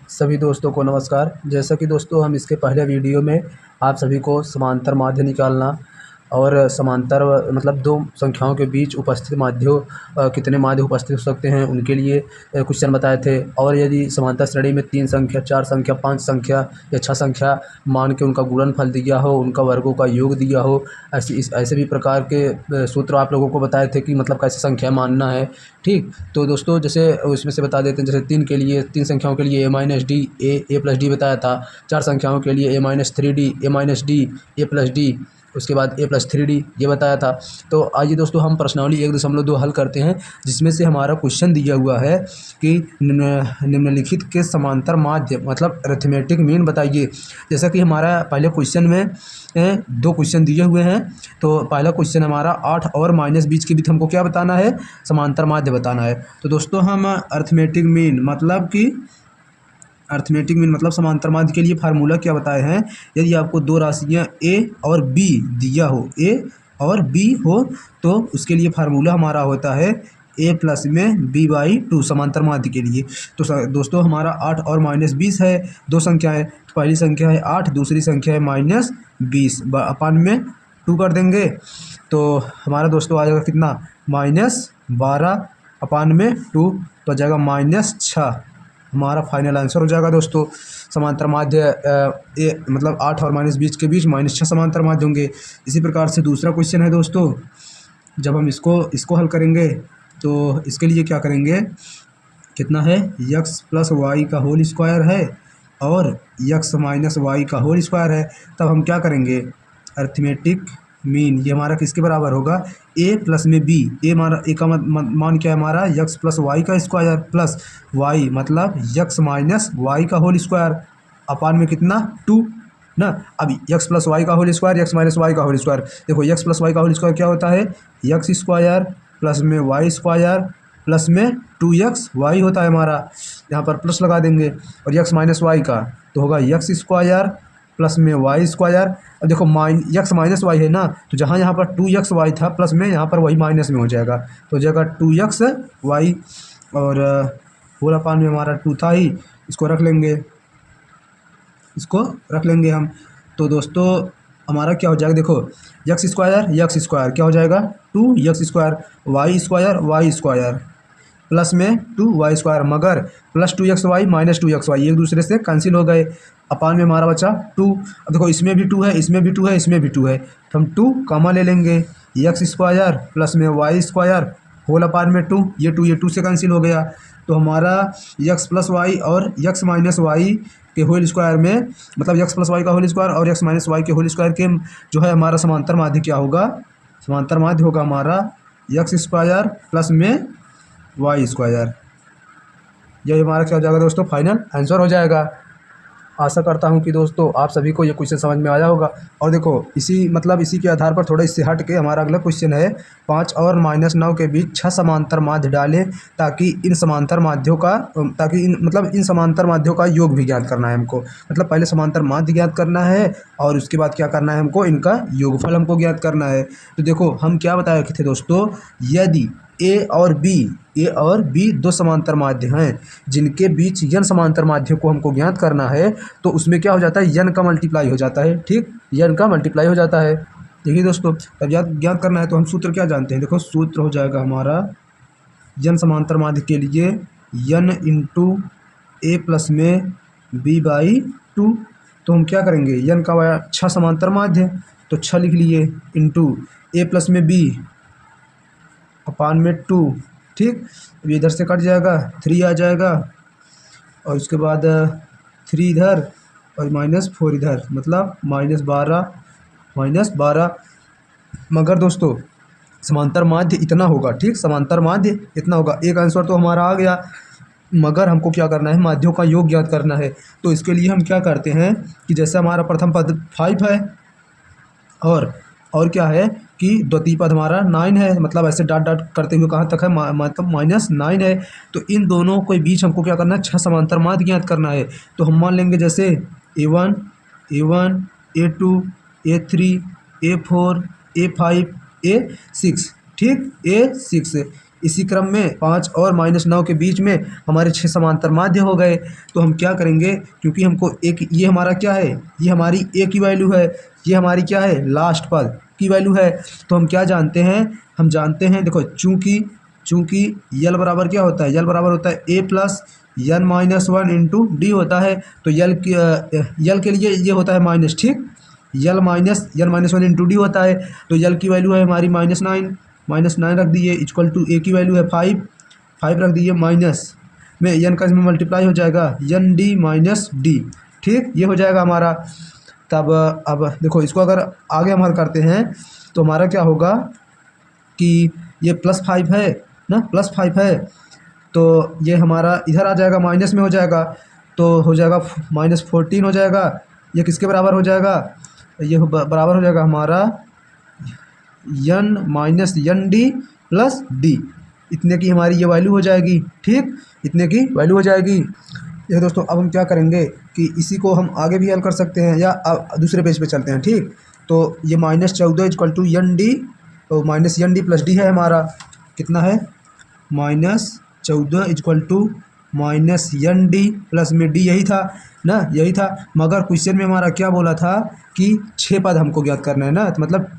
सभी दोस्तों को नमस्कार। जैसा कि दोस्तों हम इसके पहले वीडियो में आप सभी को समांतर माध्य निकालना और समांतर मतलब दो संख्याओं के बीच उपस्थित माध्यों कितने माध्य उपस्थित हो सकते हैं उनके लिए क्वेश्चन बताए थे। और यदि समांतर श्रेणी में 3 संख्या, 4 संख्या, 5 संख्या या 6 संख्या मान के उनका गुणनफल दिया हो, उनका वर्गों का योग दिया हो, ऐसे भी प्रकार के सूत्र आप लोगों को बताए थे कि मतलब कैसे संख्या मानना है। ठीक, तो दोस्तों जैसे उसमें से बता देते हैं। जैसे 3 संख्याओं के लिए a-d ए प्लस डी बताया था। 4 संख्याओं के लिए a-3d a-d a+d, उसके बाद a+3d ये बताया था। तो आइए दोस्तों हम प्रश्नावली 1.2 हल करते हैं, जिसमें से हमारा क्वेश्चन दिया हुआ है कि निम्नलिखित के समांतर माध्य मतलब अरिथमेटिक मीन बताइए। जैसा कि हमारा पहले क्वेश्चन में 2 क्वेश्चन दिए हुए हैं। तो पहला क्वेश्चन हमारा 8 और -20 के बीच हमको क्या बताना है, समांतर माध्य बताना है। तो दोस्तों हम अरिथमेटिक मीन मतलब समांतर माध्य के लिए फार्मूला क्या बताए हैं। यदि आपको दो राशियां a और b दिया हो, a और b हो, तो उसके लिए फार्मूला हमारा होता है a प्लस में b/2 समांतर माध्य के लिए। तो दोस्तों हमारा 8 और -20 है, दो संख्याएं। तो पहली संख्या है 8, दूसरी संख्या है -20, अपन में 2 कर देंगे तो हमारा दोस्तों आ जाएगा कितना, -12 अपान में 2, तो आ जाएगा -6। हमारा फाइनल आंसर हो जाएगा दोस्तों। समांतर माध्य मतलब 8 और -20 के बीच -6 समांतर माध्य होंगे। इसी प्रकार से दूसरा क्वेश्चन है दोस्तों, जब हम इसको हल करेंगे तो इसके लिए क्या करेंगे, कितना है, x प्लस वाई का होल स्क्वायर है और x माइनस वाई का होल स्क्वायर है। तब हम क्या करेंगे, अरिथमेटिक मीन ये हमारा किसके बराबर होगा, a प्लस में b। a हमारा a का मान क्या है हमारा, x प्लस वाई का स्क्वायर प्लस y मतलब x माइनस वाई का होल स्क्वायर अपान में कितना, 2 ना। अब x प्लस वाई का whole square, x minus Y का होल स्क्वायर। देखो x प्लस वाई का होल स्क्वायर क्या होता है, x स्क्वायर प्लस में वाई स्क्वायर प्लस में 2xy होता है हमारा। यहाँ पर प्लस लगा देंगे और x माइनस वाई का तो होगा x स्क्वायर प्लस में वाई स्क्वायर। अब देखो x माइनस वाई है ना, तो जहाँ यहाँ पर 2xy था प्लस में, यहाँ पर वही माइनस में हो जाएगा, तो हो जाएगा 2xy और पूरा पान में हमारा 2 था ही, इसको रख लेंगे हम। तो दोस्तों हमारा क्या हो जाएगा, देखो x स्क्वायर क्या हो जाएगा, 2x square, Y square plus में 2y स्क्वायर, मगर प्लस 2xy माइनस 2xy एक दूसरे से कैंसिल हो गए। अपान में हमारा बचा 2। अब देखो इसमें भी 2 है, इसमें भी 2 है, इसमें भी 2 है, तो हम 2 कॉमा ले लेंगे। x स्क्वायर प्लस में वाई स्क्वायर होल अपान में 2, ये 2 से कैंसिल हो गया। तो हमारा x प्लस वाई और x माइनस वाई के होल स्क्वायर में, मतलब x प्लस वाई का होल स्क्वायर और x माइनस वाई के होल स्क्वायर के जो है हमारा समांतर माध्य क्या होगा, समांतर माध्य होगा हमारा x स्क्वायर प्लस में वाई स्क्वायर। यही हमारा क्या हो जाएगा दोस्तों, फाइनल आंसर हो जाएगा। आशा करता हूं कि दोस्तों आप सभी को ये क्वेश्चन समझ में आया होगा। और देखो इसी के आधार पर थोड़ा इससे हट के हमारा अगला क्वेश्चन है, 5 और -9 के बीच 6 समांतर माध्य डालें ताकि इन समांतर माध्यों का योग भी ज्ञात करना है हमको। मतलब पहले समांतर माध्य ज्ञात करना है और उसके बाद क्या करना है हमको, इनका योगफल हमको ज्ञात करना है। तो देखो हम क्या बताए थे दोस्तों, यदि ए और बी दो समांतर माध्य हैं जिनके बीच यन समांतर माध्यों को हमको ज्ञात करना है, तो उसमें क्या हो जाता है, यन का मल्टीप्लाई हो जाता है। ठीक, यन का मल्टीप्लाई हो जाता है। देखिए दोस्तों, तब ज्ञात करना है तो हम सूत्र क्या जानते हैं, देखो सूत्र हो जाएगा हमारा यन समांतर माध्य के लिए यन इंटू ए प्लस में b/2। तो हम क्या करेंगे, यन का 6 समांतर माध्य, तो 6 लिख लिए इंटू ए प्लस में b अपान में 2। ठीक, अब इधर से कट जाएगा, 3 आ जाएगा और उसके बाद 3 इधर और -4 इधर, मतलब -12। मगर दोस्तों समांतर माध्य इतना होगा, ठीक, समांतर माध्य इतना होगा। एक आंसर तो हमारा आ गया, मगर हमको क्या करना है, माध्यों का योग ज्ञात करना है। तो इसके लिए हम क्या करते हैं कि जैसे हमारा प्रथम पद 5 है और क्या है कि द्वितीय पद हमारा 9 है, मतलब ऐसे डॉट डॉट करते हुए कहाँ तक है, मतलब -9 है। तो इन दोनों के बीच हमको क्या करना है, 6 समांतर माध्य ज्ञात करना है। तो हम मान लेंगे जैसे A1 A2 A3 A4 A5 A6, ठीक, A6 इसी क्रम में 5 और -9 के बीच में हमारे 6 समांतर माध्य हो गए। तो हम क्या करेंगे, क्योंकि हमको एक ये हमारा क्या है, ये हमारी ए की वैल्यू है, ये हमारी क्या है, लास्ट पद की वैल्यू है। तो हम क्या जानते हैं, हम जानते हैं, देखो चूँकि यल बराबर क्या होता है, यल बराबर होता है a plus n minus one into d होता है। तो यल के लिए ये होता है माइनस, ठीक, यल माइनस वन इंटू डी होता है। तो यल की वैल्यू है हमारी -9 रख दिए, इक्वल टू ए की वैल्यू है 5 रख दिए, माइनस में एन का इसमें मल्टीप्लाई हो जाएगा, एन डी माइनस डी, ठीक, ये हो जाएगा हमारा। तब अब देखो इसको अगर आगे हम हल करते हैं तो हमारा क्या होगा कि ये +5 है ना, +5 है, तो ये हमारा इधर आ जाएगा, माइनस में हो जाएगा, तो हो जाएगा -14 हो जाएगा। ये किसके बराबर हो जाएगा, ये बराबर हो जाएगा हमारा n minus N D plus D, इतने की हमारी ये वैल्यू हो जाएगी, ठीक, इतने की वैल्यू हो जाएगी। देखो दोस्तों, अब हम क्या करेंगे कि इसी को हम आगे भी हल कर सकते हैं, या दूसरे पेज पे चलते हैं, ठीक। तो ये -14 इक्वल टू एन डी, तो minus N D plus D है हमारा, कितना है, -14 equal to minus N D plus में डी, यही था ना, यही था। मगर क्वेश्चन में हमारा क्या बोला था कि 6 पद हमको ज्ञात करना है ना, तो मतलब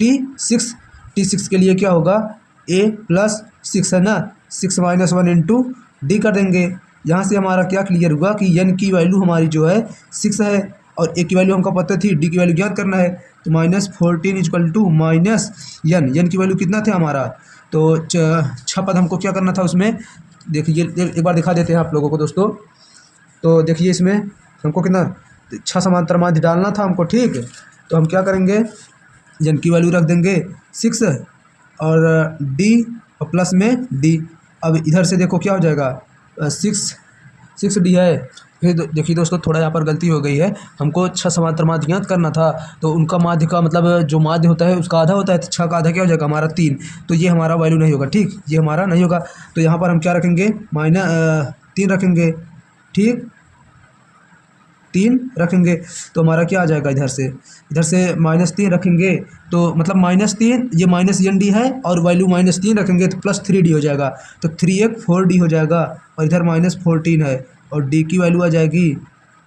T6 के लिए क्या होगा, a प्लस 6 है ना, 6 माइनस 1 इंटू डी कर देंगे। यहाँ से हमारा क्या क्लियर हुआ कि n की वैल्यू हमारी जो है 6 है, और a की वैल्यू हमको पता थी, d की वैल्यू ज्ञात करना है। तो -14 इक्वल टू माइनस n की वैल्यू कितना था हमारा, तो 6 पद हमको क्या करना था उसमें, देखिए एक बार दिखा देते हैं आप लोगों को दोस्तों। तो देखिए इसमें हमको कितना 6 समांतर माध्य डालना था हमको, ठीक। तो हम क्या करेंगे, n की वैल्यू रख देंगे 6 और d और प्लस में d। अब इधर से देखो क्या हो जाएगा, 6 डी है। फिर देखिए दोस्तों, थोड़ा यहाँ पर गलती हो गई है, हमको 6 समांतर माध्य ज्ञात करना था, तो उनका माध्य का मतलब जो माध्य होता है उसका आधा होता है, तो 6 का आधा क्या हो जाएगा हमारा 3, तो ये हमारा वैल्यू नहीं होगा, ठीक, ये हमारा नहीं होगा। तो यहाँ पर हम क्या रखेंगे, -3 रखेंगे, ठीक, 3 रखेंगे, तो हमारा क्या आ जाएगा, इधर से -3 रखेंगे, तो मतलब -3, ये माइनस एन डी है, और वैल्यू -3 रखेंगे तो +3d हो जाएगा, तो 3 एक 4d हो जाएगा, और इधर -14 है, और d की वैल्यू आ जाएगी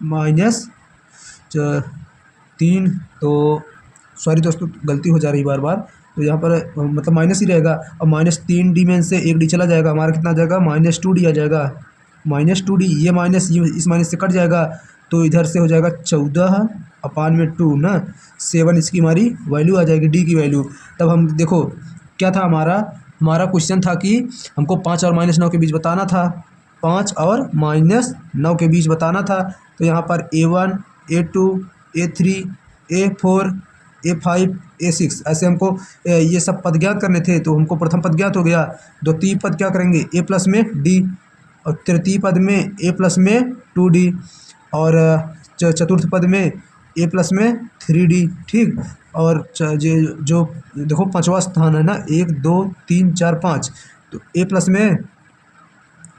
-3। तो सॉरी दोस्तों, गलती हो जा रही बार बार, तो यहाँ पर मतलब माइनस ही रहेगा, और -3d में से 1d चला जाएगा, हमारा कितना आ जाएगा, -2d आ जाएगा, -2d, ये माइनस इस माइनस से कट जाएगा, तो इधर से हो जाएगा 14/2 ना, 7 इसकी हमारी वैल्यू आ जाएगी, डी की वैल्यू। तब हम देखो क्या था हमारा क्वेश्चन था कि हमको 5 और -9 के बीच बताना था, 5 और -9 के बीच बताना था। तो यहाँ पर A1 A2 A3 A4 A5 A6 ऐसे हमको ये सब पद ज्ञात करने थे। तो हमको प्रथम पद ज्ञात हो गया, द्वितीय पद क्या करेंगे, a प्लस में d, और तृतीय पद में a प्लस में 2d, और चतुर्थ पद में a प्लस में 3d, ठीक। और जो देखो पांचवा स्थान है ना, 1 2 3 4 5, तो a प्लस में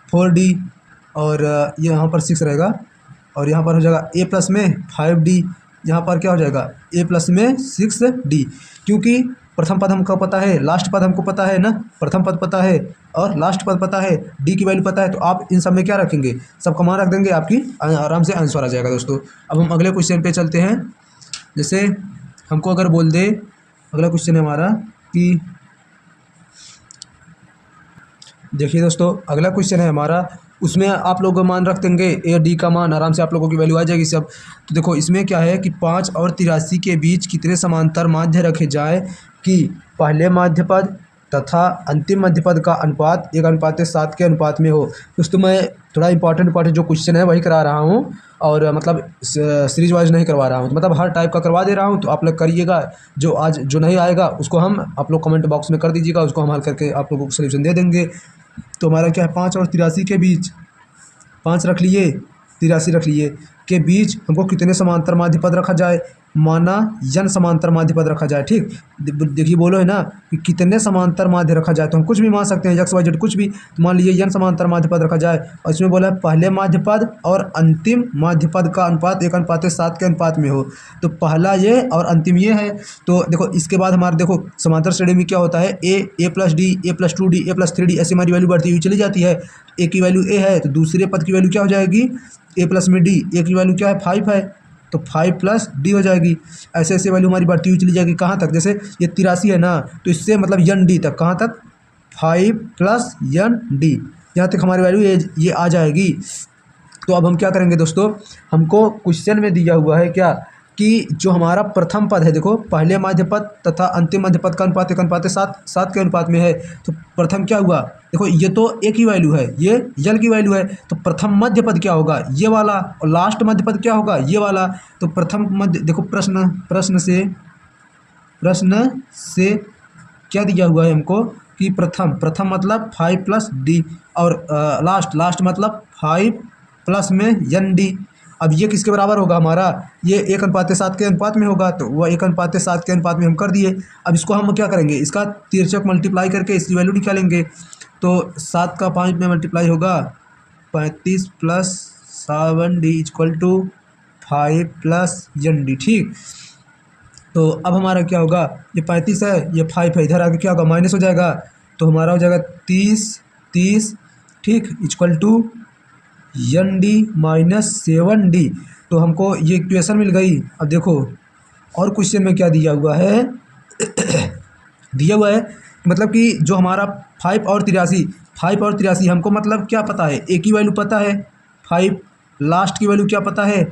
4d, और ये यहाँ पर 6 रहेगा, और यहाँ पर हो जाएगा a प्लस में 5d, यहाँ पर क्या हो जाएगा a प्लस में 6d, क्योंकि प्रथम पद हमको पता है, लास्ट पद हमको पता है ना, प्रथम पद पता है और लास्ट पद पता है, डी की वैल्यू पता है, तो आप इन सब में क्या रखेंगे, सब का मान रख देंगे, आपकी आराम से आंसर आ जाएगा दोस्तों। अब हम अगले क्वेश्चन पे चलते हैं। जैसे हमको अगर बोल दे, अगला क्वेश्चन है हमारा कि देखिए दोस्तों, अगला क्वेश्चन है हमारा, उसमें आप लोग मान रख देंगे ए डी का मान, आराम से आप लोगों की वैल्यू आ जाएगी सब। तो देखो इसमें क्या है कि 5 और 83 के बीच कितने समांतर माध्य रखे जाए कि पहले माध्य पद तथा अंतिम मध्य पद का अनुपात 1:7 के अनुपात में हो। दोस्तों मैं थोड़ा इंपॉर्टेंट जो क्वेश्चन है वही करा रहा हूँ, और मतलब सीरीज वाइज नहीं करवा रहा हूँ, तो मतलब हर टाइप का करवा दे रहा हूँ। तो आप लोग करिएगा, जो नहीं आएगा उसको आप लोग कमेंट बॉक्स में कर दीजिएगा, उसको हम हल करके आप लोगों को सोल्यूशन दे देंगे। तो हमारा क्या है, 5 और 83 के बीच, 5 रख लिए 83 रख लिए, के बीच हमको कितने समांतर माध्य पद रखा जाए। माना n समांतर माध्य पद रखा जाए। ठीक, देखिए बोलो है ना कि कितने समांतर माध्य रखा जाए, तो हम कुछ भी मान सकते हैं, एक्स वाई जेड कुछ भी। तो मान लीजिए n समांतर माध्य पद रखा जाए और इसमें बोला है पहले माध्य पद और अंतिम माध्य पद का अनुपात 1:7 के अनुपात में हो। तो पहला ये और अंतिम ये है। तो देखो इसके बाद हमारे देखो समांतर श्रेणी में क्या होता है, a plus D, a plus 2d, A plus 3d, ऐसी हमारी वैल्यू बढ़ती हुई चली जाती है। ए की वैल्यू ए है तो दूसरे पद की वैल्यू क्या हो जाएगी, ए प्लस में डी, ए की वैल्यू क्या है 5 है तो 5 प्लस डी हो जाएगी। ऐसे ऐसे वैल्यू हमारी बढ़ती हुई चली जाएगी कहाँ तक, जैसे ये 83 है ना, तो इससे मतलब एन डी तक, कहाँ तक 5 प्लस एन डी, यहाँ तक हमारी वैल्यू ये आ जाएगी। तो अब हम क्या करेंगे दोस्तों, हमको क्वेश्चन में दिया हुआ है क्या कि जो हमारा प्रथम पद है, देखो पहले माध्य पद तथा अंतिम माध्य पद का अनुपात 1:7 के अनुपात में है। तो प्रथम क्या हुआ, देखो ये तो ए की वैल्यू है, ये यल की वैल्यू है, तो प्रथम मध्य पद क्या होगा, ये वाला, और लास्ट मध्य पद क्या होगा, ये वाला। तो प्रथम मध्य, देखो प्रश्न से क्या दिया हुआ है हमको कि प्रथम मतलब 5 प्लस डी और लास्ट मतलब 5 प्लस में एन डी। अब ये किसके बराबर होगा हमारा, ये 1:7 के अनुपात में होगा, तो वह 1:7 के अनुपात में हम कर दिए। अब इसको हम क्या करेंगे, इसका तिरछक मल्टीप्लाई करके इसकी वैल्यू निकालेंगे। तो 7 का 5 में मल्टीप्लाई होगा 35 plus 7d equal to 5 plus N D. ठीक, तो अब हमारा क्या होगा, ये 35 है, ये 5 है, इधर आके क्या होगा माइनस हो जाएगा, तो हमारा हो जाएगा 30 ठीक equal to N D minus 7d। तो हमको ये इक्वेशन मिल गई। अब देखो और क्वेश्चन में क्या दिया हुआ है दिया हुआ है मतलब कि जो हमारा 5 और 83 हमको मतलब क्या पता है, ए की वैल्यू पता है 5, लास्ट की वैल्यू क्या पता है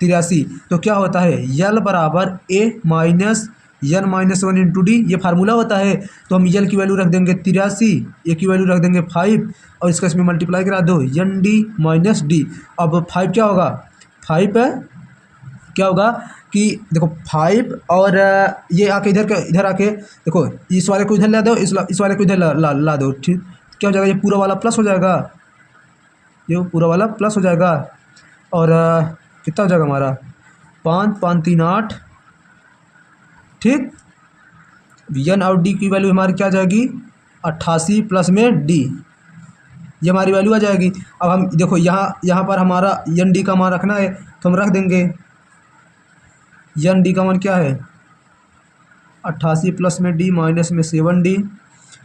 83। तो क्या होता है यल बराबर a minus n minus 1 into d, ये फार्मूला होता है। तो हम यल की वैल्यू रख देंगे 83, ए की वैल्यू रख देंगे 5 और इसका इसमें मल्टीप्लाई करा दो एन डी माइनस डी। अब 5 क्या होगा, 5 क्या होगा कि देखो 5 और ये आके इधर आके देखो इस वाले को इधर ला दो, इस वाले को इधर ला दो। ठीक, क्या हो जाएगा, ये पूरा वाला प्लस हो जाएगा, ये पूरा वाला प्लस हो जाएगा और कितना हो जाएगा हमारा 5 5 3 8। ठीक, एन और डी की वैल्यू हमारी क्या आ जाएगी 88 प्लस में डी, ये हमारी वैल्यू आ जाएगी। अब हम देखो यहाँ पर हमारा एन डी का मान रखना है तो हम रख देंगे एन डी का मान क्या है 88 प्लस में डी माइनस में 7d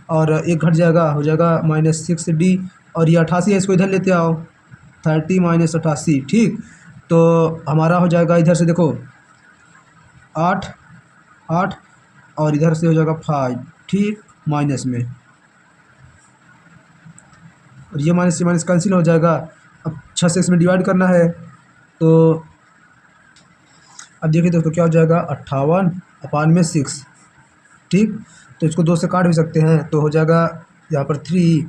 और एक घट जाएगा, हो जाएगा माइनस 6d और ये 88 है, इसको इधर लेते आओ 30 माइनस 88। ठीक, तो हमारा हो जाएगा इधर से देखो 8 और इधर से हो जाएगा 5। ठीक, माइनस में और ये माइनस से माइनस कैंसिल हो जाएगा। अब 6 से इसमें डिवाइड करना है तो अब देखिए दोस्तों क्या हो जाएगा 58/6। ठीक, तो इसको 2 से काट भी सकते हैं तो हो जाएगा यहाँ पर 3,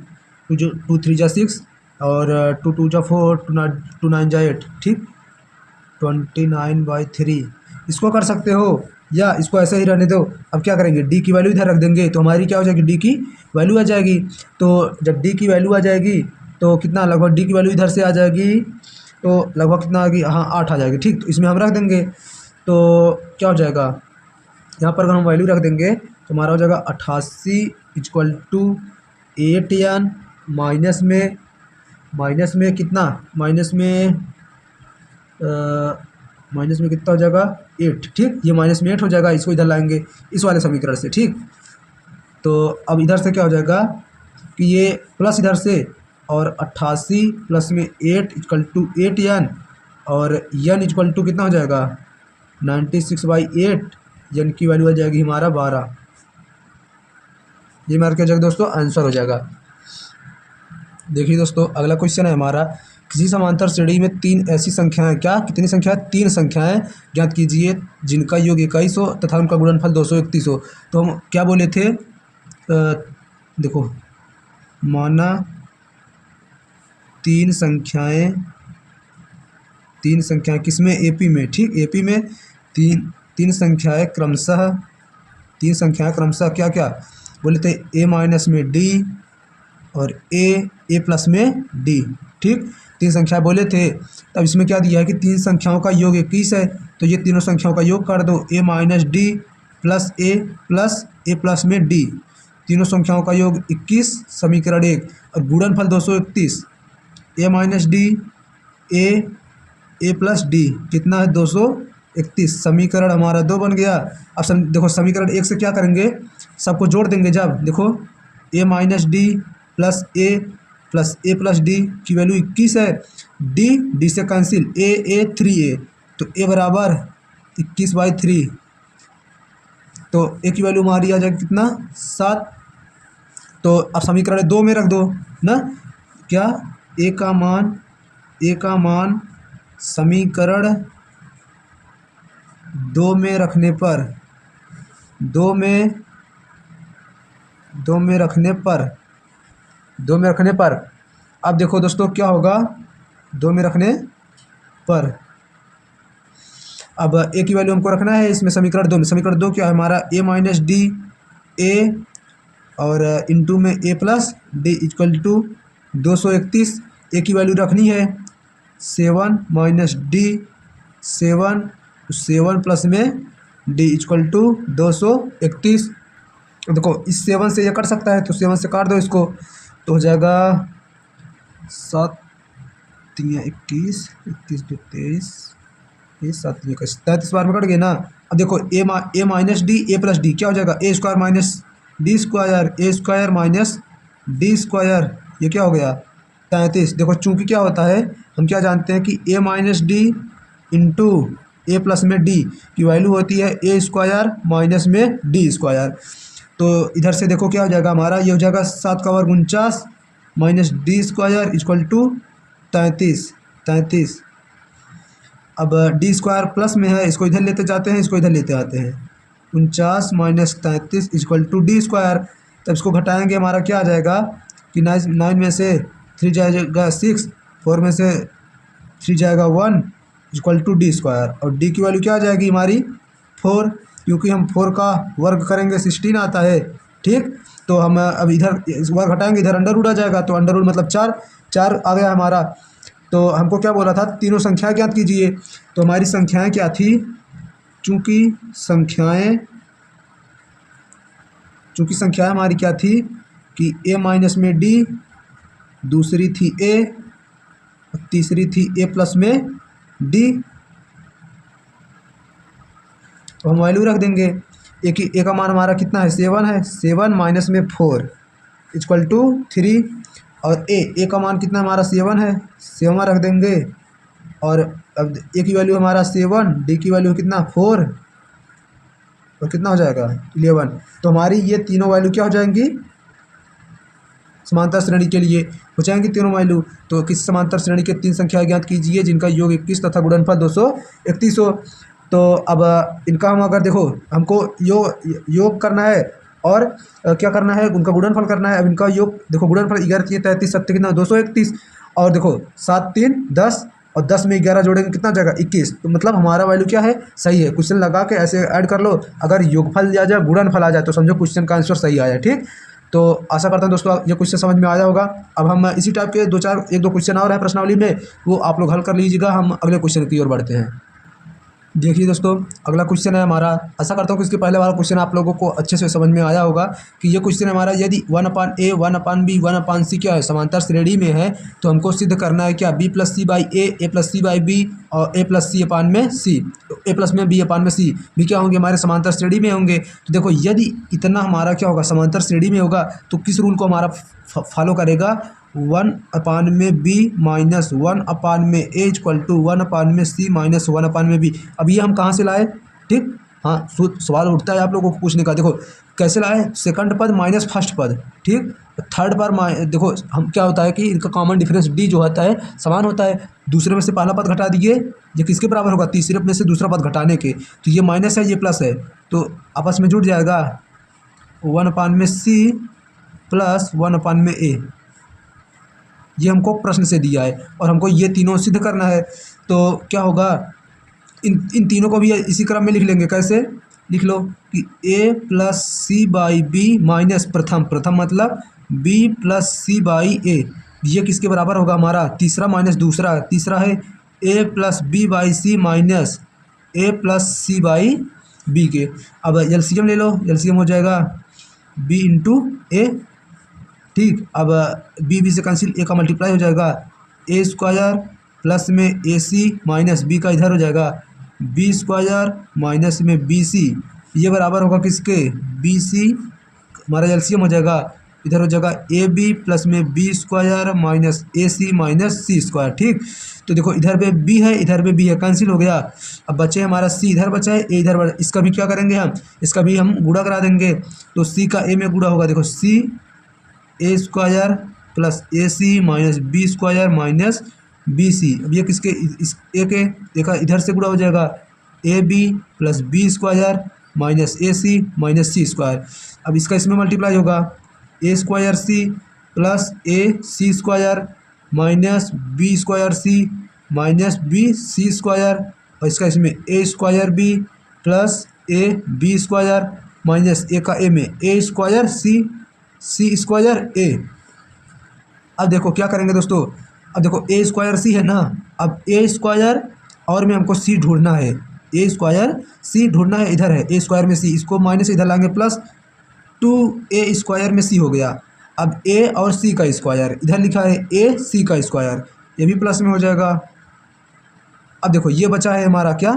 2 3 जा 6 और 2 2 जा 4, 2 9 जा 8। ठीक, 29/3 इसको कर सकते हो या इसको ऐसे ही रहने दो। अब क्या करेंगे, डी की वैल्यू इधर रख देंगे तो हमारी क्या हो जाएगी डी की वैल्यू आ जाएगी। तो जब डी की वैल्यू आ जाएगी तो कितना लगभग डी की वैल्यू इधर से आ जाएगी तो लगभग कितना आ गई, हाँ 8 आ जाएगी। ठीक, तो इसमें हम रख देंगे तो क्या हो जाएगा, यहाँ पर अगर हम वैल्यू रख देंगे तो हमारा हो जाएगा 88 इक्वल टू 8n माइनस में कितना, माइनस में कितना हो जाएगा 8। ठीक, ये माइनस में 8 हो जाएगा, इसको इधर लाएंगे इस वाले समीकरण से। ठीक, तो अब इधर से क्या हो जाएगा कि ये प्लस इधर से और 88 प्लस में 8 इक्वल टू 8n और n इक्वल टू कितना हो जाएगा 96/8, n की वैल्यू आ जाएगी हमारा 12। ये मार के जाएगा दोस्तों आंसर हो जाएगा। देखिए दोस्तों अगला क्वेश्चन है हमारा, किसी समांतर श्रेणी में 3 ऐसी संख्याएं, क्या कितनी संख्या 3 संख्याएं ज्ञात कीजिए जिनका योग 21 हो तथा उनका गुणनफल 231 हो। तो हम क्या बोले थे, देखो माना 3 संख्याएं किसमें, एपी में। ठीक, एपी में तीन संख्याएं क्रमशः क्या क्या बोले थे, ए माइनस में डी और ए प्लस में डी। ठीक, तीन संख्याएं बोले थे। तब इसमें क्या दिया है कि तीन संख्याओं का योग 21 है, तो ये तीनों संख्याओं का योग कर दो, a minus D plus A plus में डी, तीनों संख्याओं का योग 21, समीकरण 1। और गुणनफल 231, a minus d a plus D कितना है 231, समीकरण हमारा 2 बन गया। अब देखो समीकरण 1 से क्या करेंगे, सबको जोड़ देंगे। जब देखो a minus D plus A plus D की वैल्यू 21 है, डी से कैंसिल, ए 3a, तो a बराबर 21/3, तो a की वैल्यू हमारी आ जाएगी कितना 7। तो अब समीकरण 2 में रख दो ना, क्या a का मान समीकरण 2 में रखने पर अब देखो दोस्तों क्या होगा 2 में रखने पर। अब a की वैल्यू हमको रखना है इसमें समीकरण 2 में। समीकरण 2 क्या है हमारा, a माइनस डी ए और इंटू में a plus D equal to 231। a की वैल्यू रखनी है 7 माइनस डी 7 प्लस में डी इक्वल टू 231। देखो इस 7 से ये कट सकता है, तो 7 से काट दो इसको, तो हो जाएगा 7 3 21, 21 2 23, 7 3 33 बार में कट गए ना। अब देखो a minus d a plus d क्या हो जाएगा, a square minus D square minus D square, ये क्या हो गया 33। देखो चूंकि क्या होता है, हम क्या जानते हैं कि ए माइनस डी इंटू ए प्लस में डी की वैल्यू होती है ए स्क्वायर माइनस में डी स्क्वायर। तो इधर से देखो क्या हो जाएगा हमारा, ये हो जाएगा 7 का वर्ग 49 minus D square equal to 33। अब डी स्क्वायर प्लस में है, इसको इधर लेते जाते हैं, इसको इधर लेते आते हैं, 49 minus 33 equal to D square. तब इसको घटाएंगे हमारा क्या आ जाएगा कि 9 में से 3 जाएगा 6, 4 में से 3 जाएगा 1 इक्वल टू डी स्क्वायर। और डी की वैल्यू क्या आ जाएगी हमारी 4, क्योंकि हम 4 का वर्ग करेंगे 16 आता है, ठीक। तो हम अब इधर वर्ग हटाएंगे, इधर अंडर रूट आ जाएगा, तो अंडर रूट मतलब 4 आ गया हमारा। तो हमको क्या बोला था, तीनों संख्याएं ज्ञात कीजिए। तो हमारी संख्याएं क्या थी, चूंकि संख्याएं हमारी क्या थी कि a माइनस में d, दूसरी थी a, तीसरी थी a प्लस में d। तो हम वैल्यू रख देंगे, ए का मान हमारा कितना है 7 है, 7 माइनस में 4 इक्वल टू 3। और ए का मान कितना हमारा 7 है, 7 रख देंगे। और अब ए की वैल्यू हमारा 7, डी की वैल्यू कितना 4, और कितना हो जाएगा 11। तो हमारी ये तीनों वैल्यू क्या हो जाएंगी, समांतर श्रेणी के लिए हो जाएंगी तीनों वैल्यू। तो किस समांतर श्रेणी के 3 संख्या ज्ञात कीजिए जिनका योग 21 तथा गुणनफल 231 हो। तो अब इनका हम अगर देखो हमको योग करना है और क्या करना है, उनका गुणनफल करना है। अब इनका योग देखो, गुणनफल 11 3 33 7 कितना 231, और देखो 7 3 10, और 10 में 11 जोड़ेंगे कितना हो जाएगा 21। तो मतलब हमारा वैल्यू क्या है, सही है। क्वेश्चन लगा के ऐसे ऐड कर लो, अगर योगफल आ जाए गुणनफल आ जाए तो समझो क्वेश्चन का आंसर सही आया, ठीक। तो आशा करता हूं दोस्तों ये क्वेश्चन समझ में आया होगा। अब हम इसी टाइप के 1-2 क्वेश्चन और है प्रश्नावली में, वो आप लोग हल कर लीजिएगा। हम अगले क्वेश्चन की ओर बढ़ते हैं। देखिए दोस्तों, अगला क्वेश्चन है हमारा, आशा करता हूँ कि इसके पहले वाला क्वेश्चन आप लोगों को अच्छे से समझ में आया होगा कि ये क्वेश्चन हमारा, यदि 1/a 1/b 1/c क्या है समांतर श्रेणी में है, तो हमको सिद्ध करना है क्या b plus C by A plus C by B और a प्लस सी अपान में सी, a प्लस में b अपान में सी भी क्या होंगे हमारे समांतर श्रेणी में होंगे। तो देखो यदि इतना हमारा क्या होगा समांतर श्रेणी में होगा, तो किस रूल को हमारा फॉलो करेगा, 1/b minus 1/a equal to 1/c minus 1/b। अब ये हम कहाँ से लाए, ठीक। हाँ, सवाल उठता है आप लोगों को पूछने का, देखो कैसे लाए, सेकंड पद माइनस फर्स्ट पद, ठीक। थर्ड बार देखो हम क्या होता है कि इनका कॉमन डिफरेंस d जो होता है समान होता है, दूसरे में से पहला पद घटा दिए, ये किसके बराबर होगा, तीसरे में से दूसरा पद घटाने के। तो ये माइनस है, ये प्लस है, तो आपस में जुड़ जाएगा 1/c प्लस 1/a। ये हमको प्रश्न से दिया है और हमको ये तीनों सिद्ध करना है। तो क्या होगा, इन तीनों को भी इसी क्रम में लिख लेंगे। कैसे लिख लो कि a plus C by B minus प्रथम मतलब b plus C by A, ये किसके बराबर होगा हमारा, तीसरा माइनस दूसरा, तीसरा है a plus b by c minus a plus C by b के। अब एलसीएम ले लो, एलसीएम हो जाएगा बी इंटू ए, ठीक। अब बी से कैंसिल, ए का मल्टीप्लाई हो जाएगा ए स्क्वायर प्लस में ए सी माइनस बी का इधर हो जाएगा बी स्क्वायर माइनस में बी सी, ये बराबर होगा किसके, बी सी, हमारा एलसीएम हो जाएगा, इधर हो जाएगा ए बी प्लस में B square minus a c minus c square, ठीक। तो देखो इधर पे बी है, इधर पे बी है, कैंसिल हो गया। अब बचे हमारा सी इधर बचा है, ए इधर, इसका भी क्या करेंगे हम, इसका भी हम गुणा करा देंगे। तो सी का ए में गुणा होगा, देखो c a square plus a c minus b square minus b c. अब ये किसके, इस ए के, देखा इधर से गुणा हो जाएगा a b plus B square minus a c minus c square. अब इसका इसमें मल्टीप्लाई होगा a square C plus a c square minus b square c minus b C square, और इसका इसमें a square b plus A B square minus a का a में ए square सी square ए। अब देखो क्या करेंगे दोस्तों, अब देखो ए स्क्वायर सी है ना, अब ए स्क्वायर और में हमको सी ढूंढना है, ए स्क्वायर सी ढूंढना है, इधर है ए स्क्वायर में सी, इसको माइनस इधर लाएंगे प्लस 2a स्क्वायर में सी हो गया। अब a और c का स्क्वायर, इधर लिखा है a c का स्क्वायर, ये भी प्लस में हो जाएगा। अब देखो ये बचा है हमारा क्या,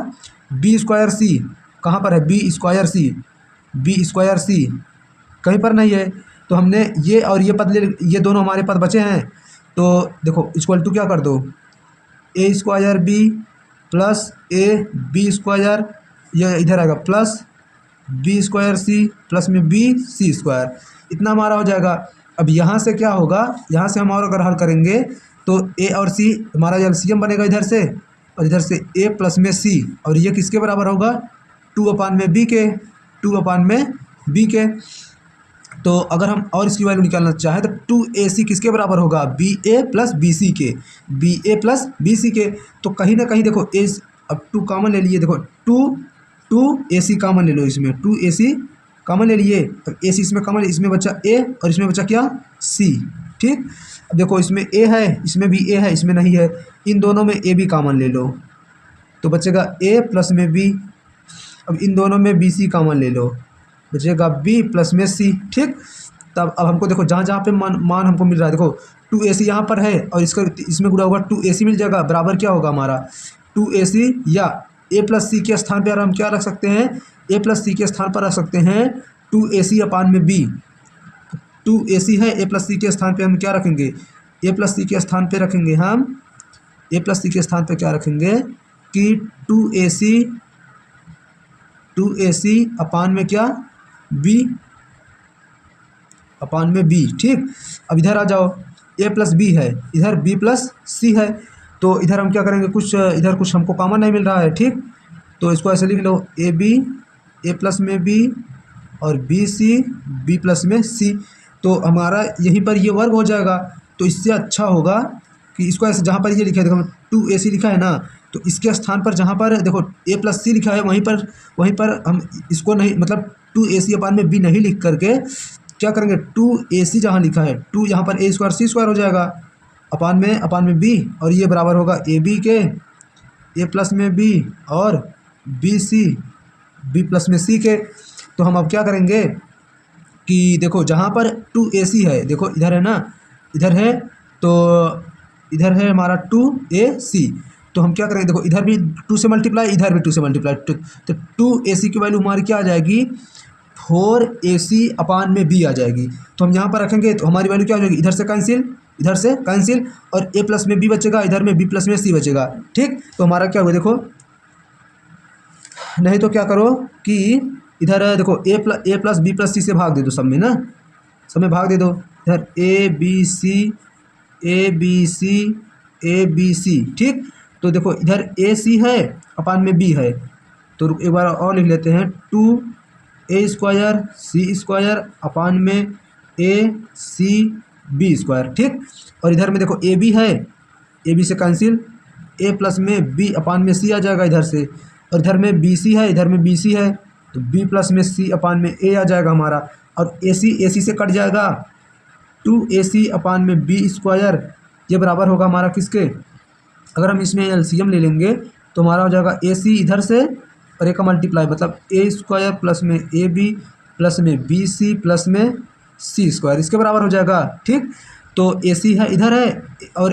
b स्क्वायर सी, कहाँ पर है b स्क्वायर सी कहीं पर नहीं है, तो हमने ये और ये पद ले, ये दोनों हमारे पद बचे हैं। तो देखो इक्वल टू क्या कर दो, a square b plus A B square, ये इधर आएगा प्लस बी स्क्वायर सी प्लस में बी सी स्क्वायर, इतना हमारा हो जाएगा। अब यहाँ से क्या होगा, यहाँ से हम और अगर हल करेंगे तो ए और सी हमारा एलसीएम बनेगा इधर से, और इधर से ए प्लस में सी, और ये किसके बराबर होगा, 2/b के, 2/b के। तो अगर हम और इसकी वैल्यू निकालना चाहें तो 2ac किसके बराबर होगा, बी ए प्लस बी सी के, बी ए प्लस बी सी के। तो कहीं ना कहीं देखो ए, अब 2 कॉमन ले लिए, देखो 2ac कॉमन ले लो, इसमें 2ac कॉमन ले लिए, और ac इसमें कॉमन, इसमें बचा a और इसमें बचा क्या, c, ठीक। अब देखो इसमें a है, इसमें भी a है, इसमें नहीं है, इन दोनों में a भी कॉमन ले लो, तो बचेगा a प्लस में b। अब इन दोनों में bc कॉमन ले लो, बचेगा b प्लस में c, ठीक। तब अब हमको देखो जहाँ जहाँ पे मान हमको मिल रहा है, देखो 2ac यहाँ पर है और इसका इसमें गुणा होगा 2ac मिल जाएगा, बराबर क्या होगा हमारा 2ac, या a प्लस सी के स्थान पर हम क्या रख सकते हैं, a प्लस सी के स्थान पर रख सकते हैं 2ac/b। 2ac है, a प्लस सी के स्थान पे हम क्या रखेंगे, a प्लस सी के स्थान पे रखेंगे हम, a प्लस सी के स्थान पे क्या रखेंगे कि 2ac में क्या, b/b, ठीक। अब इधर आ जाओ, a प्लस बी है, इधर b प्लस सी है, तो इधर हम क्या करेंगे, इधर कुछ हमको कॉमन नहीं मिल रहा है, ठीक। तो इसको ऐसे लिख लो, ए बी ए प्लस में बी और बी सी बी प्लस में सी। तो हमारा यहीं पर ये वर्ग हो जाएगा। तो इससे अच्छा होगा कि इसको ऐसे, जहाँ पर ये लिखा है देखो 2ac लिखा है ना, तो इसके स्थान पर जहाँ पर देखो a प्लस सी लिखा है वहीं पर हम इसको नहीं, मतलब 2ac/b नहीं लिख करके क्या करेंगे, 2ac जहाँ लिखा है 2 यहाँ पर a स्क्वायर सी स्क्वायर हो जाएगा, अपान में b, और ये बराबर होगा ए बी के, a प्लस में b और बी सी बी प्लस में सी के। तो हम अब क्या करेंगे कि देखो जहाँ पर 2ac है, देखो इधर है ना, इधर है, तो इधर है हमारा 2ac, तो हम क्या करेंगे, देखो इधर भी 2 से मल्टीप्लाई, इधर भी 2 से मल्टीप्लाई, तो 2ac की वैल्यू हमारी क्या आ जाएगी, 4ac/b आ जाएगी। तो हम यहाँ पर रखेंगे तो हमारी वैल्यू क्या हो जाएगी, इधर से कैंसिल, और a प्लस में b बचेगा, इधर में b प्लस में c बचेगा, ठीक। तो हमारा क्या हुआ देखो, नहीं तो क्या करो कि इधर देखो a plus b plus c से भाग दे दो, सब में ना, सब में भाग दे दो, इधर a b c, ठीक। तो देखो इधर ac है, अपान में b है, तो एक बार और लिख लेते हैं, 2a square c square upon में ac/b स्क्वायर, ठीक। और इधर में देखो a b है, a b से कैंसिल, a प्लस में b अपान में c आ जाएगा इधर से, और इधर में बी सी है, इधर में बी सी है, तो b प्लस में c अपान में a आ जाएगा हमारा, और ac से कट जाएगा, 2ac/b स्क्वायर ये बराबर होगा हमारा किसके, अगर हम इसमें एलसीएम ले लेंगे तो हमारा हो जाएगा ए सी इधर से और ए का मल्टीप्लाई, मतलब ए स्क्वायर प्लस में ए बी प्लस में बी सी प्लस में सी स्क्वायर, इसके बराबर हो जाएगा। ठीक, तो ए सी है इधर है और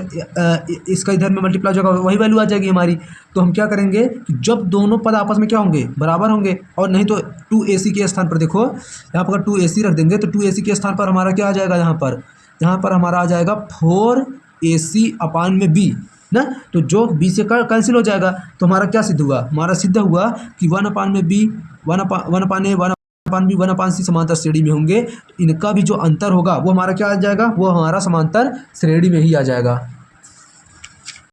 इसका इधर में मल्टीप्लाई हो जाएगा, वही वैल्यू आ जाएगी हमारी। तो हम क्या करेंगे कि जब दोनों पद आपस में क्या होंगे, बराबर होंगे, और नहीं तो 2ac के स्थान पर देखो यहाँ पर अगर 2ac रख देंगे तो 2ac के स्थान पर हमारा क्या आ जाएगा, यहाँ पर हमारा आ जाएगा 4ac अपान में b ना, तो जो b से कैंसिल हो जाएगा। तो हमारा क्या सिद्ध हुआ, हमारा सिद्ध हुआ कि 1 अपान में b 1 upon a 1 upon b 1 upon c समांतर श्रेणी में होंगे। तो इनका भी जो अंतर होगा वो हमारा क्या आ जाएगा, वो हमारा समांतर श्रेणी में ही आ जाएगा।